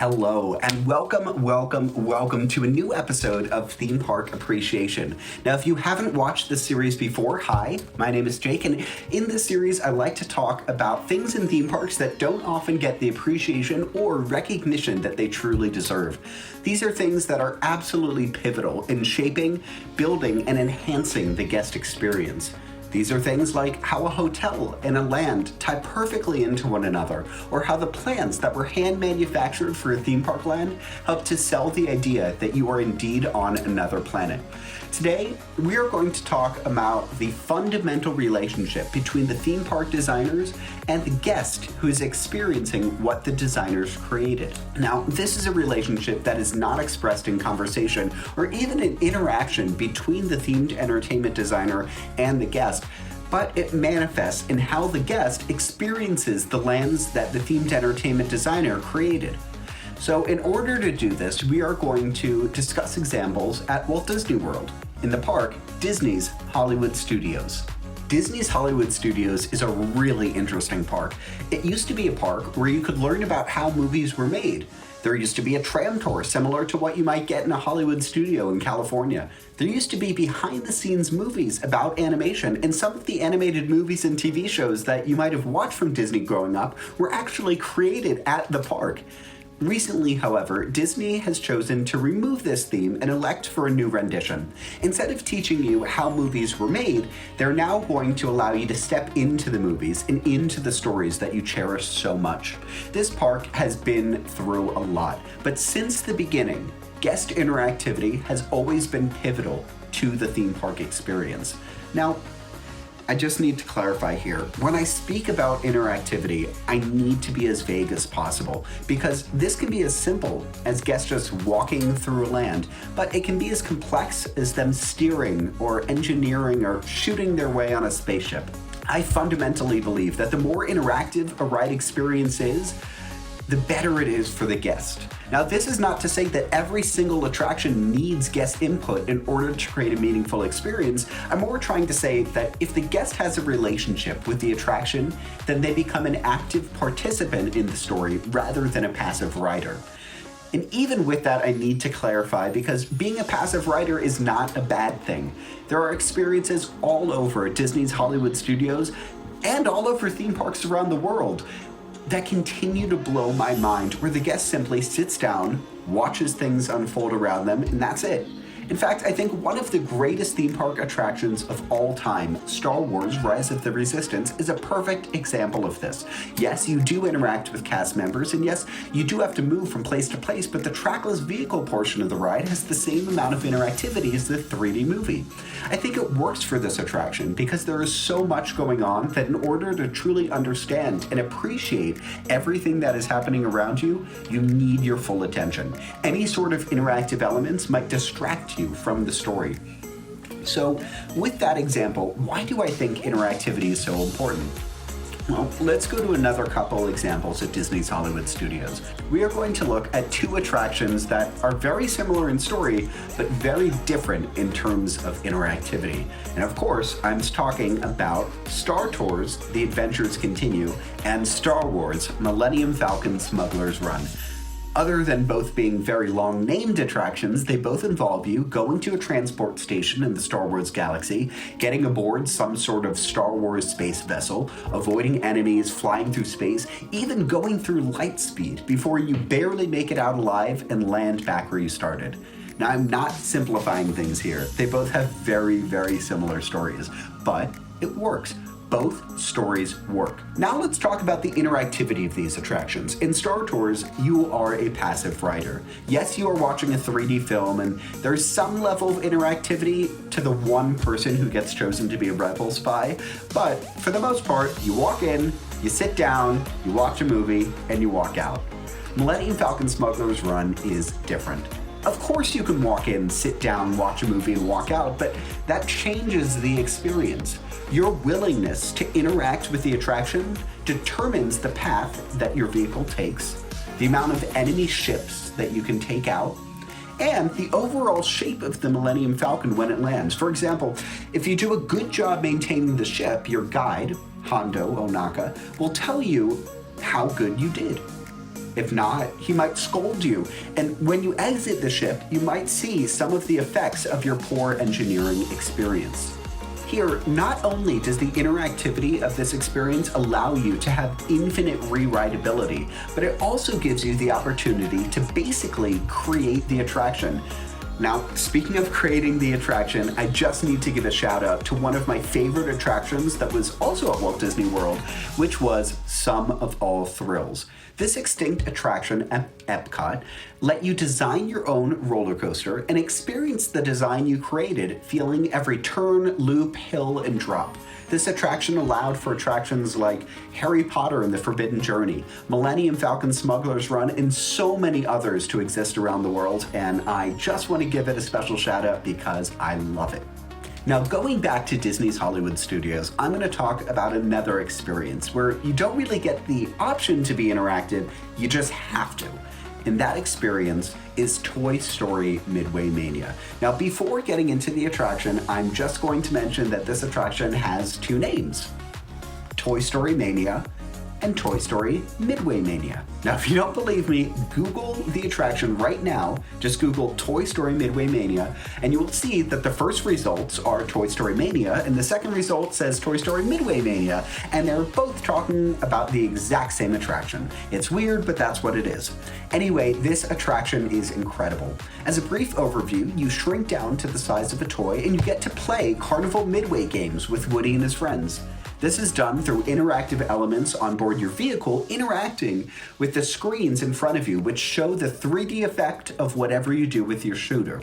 Hello, and welcome to a new episode of Theme Park Appreciation. Now, if you haven't watched this series before, hi, my name is Jake, and in this series, I like to talk about things in theme parks that don't often get the appreciation or recognition that they truly deserve. These are things that are absolutely pivotal in shaping, building, and enhancing the guest experience. These are things like how a hotel and a land tie perfectly into one another, or how the plans that were hand-manufactured for a theme park land help to sell the idea that you are indeed on another planet. Today, we are going to talk about the fundamental relationship between the theme park designers and the guest who is experiencing what the designers created. Now, this is a relationship that is not expressed in conversation or even an interaction between the themed entertainment designer and the guest, but it manifests in how the guest experiences the lands that the themed entertainment designer created. So in order to do this, we are going to discuss examples at Walt Disney World. In the park, Disney's Hollywood Studios. Disney's Hollywood Studios is a really interesting park. It used to be a park where you could learn about how movies were made. There used to be a tram tour similar to what you might get in a Hollywood studio in California. There used to be behind-the-scenes movies about animation, and some of the animated movies and TV shows that you might have watched from Disney growing up were actually created at the park. Recently, however, Disney has chosen to remove this theme and elect for a new rendition. Instead of teaching you how movies were made, they're now going to allow you to step into the movies and into the stories that you cherish so much. This park has been through a lot, but since the beginning, guest interactivity has always been pivotal to the theme park experience. Now, I just need to clarify here. When I speak about interactivity, I need to be as vague as possible because this can be as simple as guests just walking through a land, but it can be as complex as them steering or engineering or shooting their way on a spaceship. I fundamentally believe that the more interactive a ride experience is, the better it is for the guest. Now, this is not to say that every single attraction needs guest input in order to create a meaningful experience. I'm more trying to say that if the guest has a relationship with the attraction, then they become an active participant in the story rather than a passive rider. And even with that, I need to clarify because being a passive rider is not a bad thing. There are experiences all over Disney's Hollywood Studios and all over theme parks around the world that continue to blow my mind, where the guest simply sits down, watches things unfold around them, and that's it. In fact, I think one of the greatest theme park attractions of all time, Star Wars: Rise of the Resistance, is a perfect example of this. Yes, you do interact with cast members, and yes, you do have to move from place to place, but the trackless vehicle portion of the ride has the same amount of interactivity as the 3D movie. I think it works for this attraction because there is so much going on that in order to truly understand and appreciate everything that is happening around you, you need your full attention. Any sort of interactive elements might distract you from the story. So with that example, why do I think interactivity is so important? Well, let's go to another couple examples at Disney's Hollywood Studios. We are going to look at two attractions that are very similar in story, but very different in terms of interactivity. And of course, I'm talking about Star Tours: The Adventures Continue and Star Wars: Millennium Falcon Smuggler's Run. Other than both being very long-named attractions, they both involve you going to a transport station in the Star Wars galaxy, getting aboard some sort of Star Wars space vessel, avoiding enemies, flying through space, even going through light speed before you barely make it out alive and land back where you started. Now, I'm not simplifying things here. They both have very, very similar stories, but it works. Both stories work. Now let's talk about the interactivity of these attractions. In Star Tours, you are a passive rider. Yes, you are watching a 3D film, and there's some level of interactivity to the one person who gets chosen to be a rebel spy, but for the most part, you walk in, you sit down, you watch a movie, and you walk out. Millennium Falcon Smuggler's Run is different. Of course you can walk in, sit down, watch a movie, and walk out, but that changes the experience. Your willingness to interact with the attraction determines the path that your vehicle takes, the amount of enemy ships that you can take out, and the overall shape of the Millennium Falcon when it lands. For example, if you do a good job maintaining the ship, your guide, Hondo Onaka, will tell you how good you did. If not, he might scold you. And when you exit the ship, you might see some of the effects of your poor engineering experience. Here, not only does the interactivity of this experience allow you to have infinite rewritability, but it also gives you the opportunity to basically create the attraction. Now, speaking of creating the attraction, I just need to give a shout out to one of my favorite attractions that was also at Walt Disney World, which was Sum of All Thrills. This extinct attraction at Epcot let you design your own roller coaster and experience the design you created, feeling every turn, loop, hill, and drop. This attraction allowed for attractions like Harry Potter and the Forbidden Journey, Millennium Falcon Smuggler's Run, and so many others to exist around the world, and I just want to give it a special shout out because I love it. Now, going back to Disney's Hollywood Studios, I'm going to talk about another experience where you don't really get the option to be interactive, you just have to. And that experience is Toy Story Midway Mania. Now, before getting into the attraction, I'm just going to mention that this attraction has two names: Toy Story Mania and Toy Story Midway Mania. Now, if you don't believe me, Google the attraction right now. Just Google Toy Story Midway Mania, and you will see that the first results are Toy Story Mania, and the second result says Toy Story Midway Mania, and they're both talking about the exact same attraction. It's weird, but that's what it is. Anyway, this attraction is incredible. As a brief overview, you shrink down to the size of a toy, and you get to play Carnival Midway games with Woody and his friends. This is done through interactive elements on board your vehicle interacting with the screens in front of you, which show the 3D effect of whatever you do with your shooter.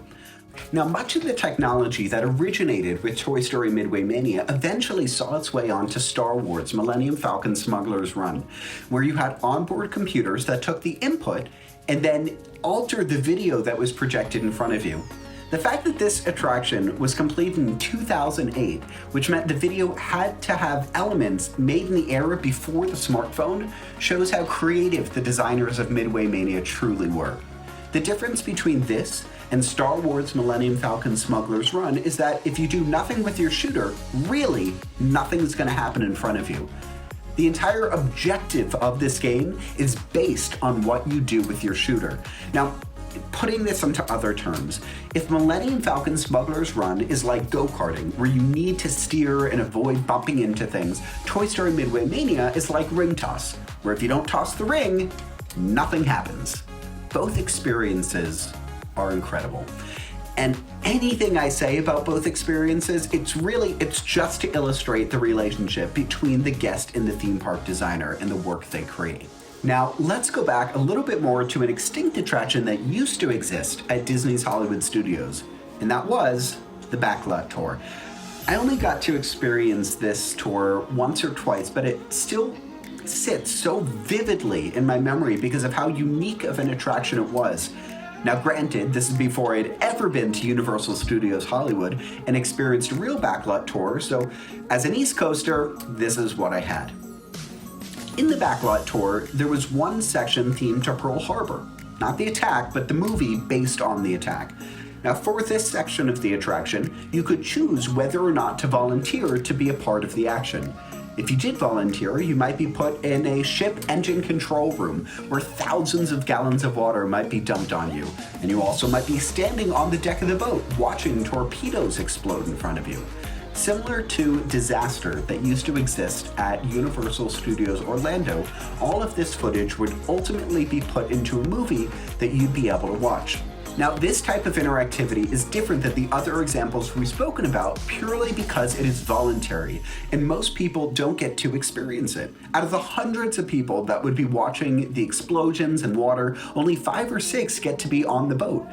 Now, much of the technology that originated with Toy Story Midway Mania eventually saw its way onto Star Wars Millennium Falcon Smuggler's Run, where you had onboard computers that took the input and then altered the video that was projected in front of you. The fact that this attraction was completed in 2008, which meant the video had to have elements made in the era before the smartphone, shows how creative the designers of Midway Mania truly were. The difference between this and Star Wars Millennium Falcon Smuggler's Run is that if you do nothing with your shooter, really, nothing's going to happen in front of you. The entire objective of this game is based on what you do with your shooter. Now, putting this into other terms, if Millennium Falcon Smuggler's Run is like go-karting, where you need to steer and avoid bumping into things, Toy Story Midway Mania is like ring toss, where if you don't toss the ring, nothing happens. Both experiences are incredible. And anything I say about both experiences, it's just to illustrate the relationship between the guest and the theme park designer and the work they create. Now, let's go back a little bit more to an extinct attraction that used to exist at Disney's Hollywood Studios, and that was the Backlot Tour. I only got to experience this tour once or twice, but it still sits so vividly in my memory because of how unique of an attraction it was. Now, granted, this is before I'd ever been to Universal Studios Hollywood and experienced a real Backlot Tour, so as an East Coaster, this is what I had. In the Backlot Tour, there was one section themed to Pearl Harbor. Not the attack, but the movie based on the attack. Now, for this section of the attraction, you could choose whether or not to volunteer to be a part of the action. If you did volunteer, you might be put in a ship engine control room where thousands of gallons of water might be dumped on you. And you also might be standing on the deck of the boat watching torpedoes explode in front of you. Similar to Disaster that used to exist at Universal Studios Orlando, all of this footage would ultimately be put into a movie that you'd be able to watch. Now, this type of interactivity is different than the other examples we've spoken about purely because it is voluntary, and most people don't get to experience it. Out of the hundreds of people that would be watching the explosions and water, only 5 or 6 get to be on the boat.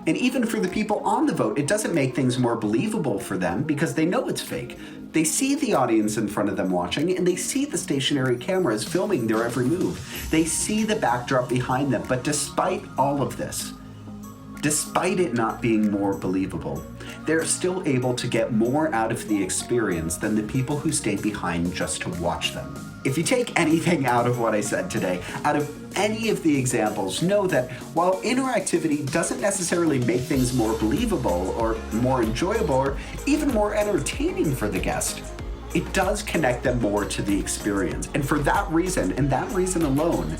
And even for the people on the boat, it doesn't make things more believable for them because they know it's fake. They see the audience in front of them watching, and they see the stationary cameras filming their every move. They see the backdrop behind them, but despite all of this, despite it not being more believable, they're still able to get more out of the experience than the people who stay behind just to watch them. If you take anything out of what I said today, out of any of the examples, know that while interactivity doesn't necessarily make things more believable or more enjoyable or even more entertaining for the guest, it does connect them more to the experience. And for that reason, and that reason alone,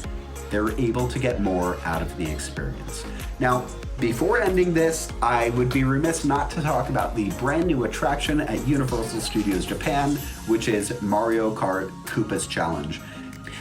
they're able to get more out of the experience. Now, before ending this, I would be remiss not to talk about the brand new attraction at Universal Studios Japan, which is Mario Kart Koopa's Challenge.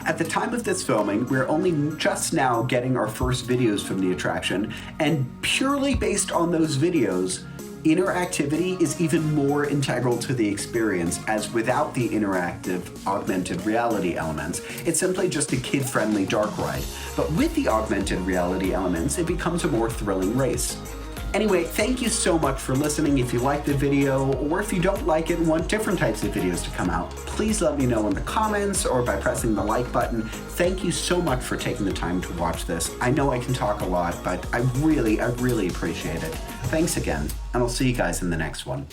At the time of this filming, we're only just now getting our first videos from the attraction, and purely based on those videos, interactivity is even more integral to the experience, as without the interactive augmented reality elements, it's simply just a kid-friendly dark ride. But with the augmented reality elements, it becomes a more thrilling race. Anyway, thank you so much for listening. If you liked the video, or if you don't like it and want different types of videos to come out, please let me know in the comments or by pressing the like button. Thank you so much for taking the time to watch this. I know I can talk a lot, but I really appreciate it. Thanks again, and I'll see you guys in the next one.